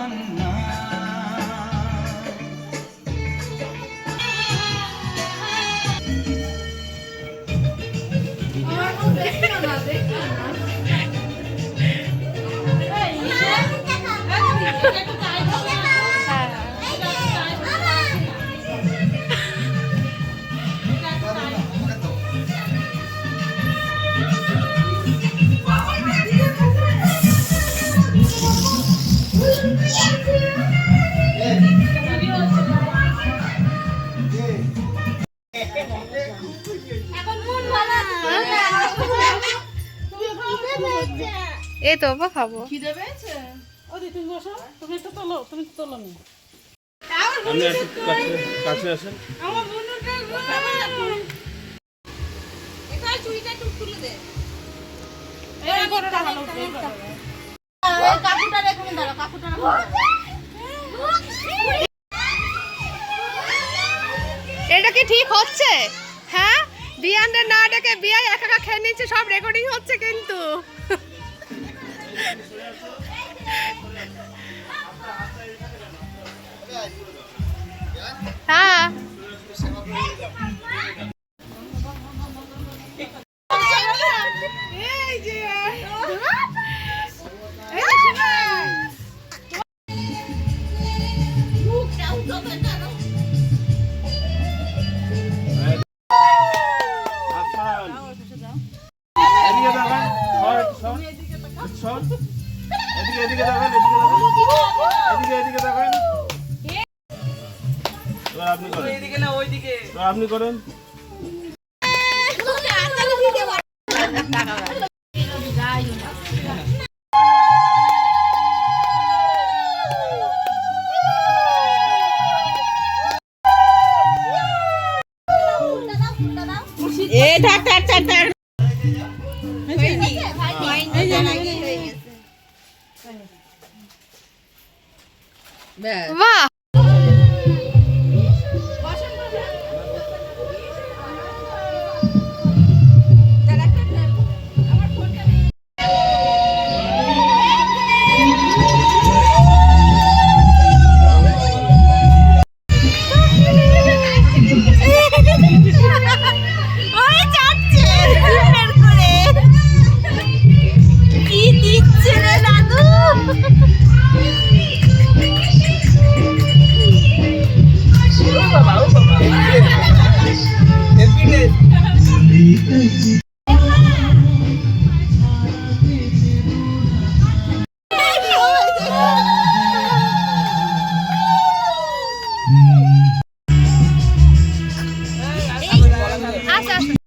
তামান্না। এই তো বাবা খাবো। খিদে পেয়েছে? ওদি তুমি বসো, তুমি একটু তোলো, তুমি তো তোলো নি। আপনি একটু কাছে আসেন। আমার বন্ধুটা এখানে চুড়িটা একটু খুলে দে। এই বড়টা ভালো উঠবে। এই কাকুটার এখানে দাঁড়াও, কাকুটার এখানে দাঁড়াও। এটা কি ঠিক হচ্ছে? হ্যাঁ, বিয়ানদের না ডেকে বিয়াই একা একা খেয়ে নিচ্ছে, সব রেকর্ডিং হচ্ছে কিন্তু। হ্যাঁ এদিকে তাকান, সর। এদিকে তাকান, এদিকে তাকান। এবার আপনি করেন। এইদিকে না ওইদিকে। এবার আপনি করেন। বাহ, ওই যাচ্ছে বের করে কি দিচ্ছে রে দাদু। আচ্ছা আচ্ছা।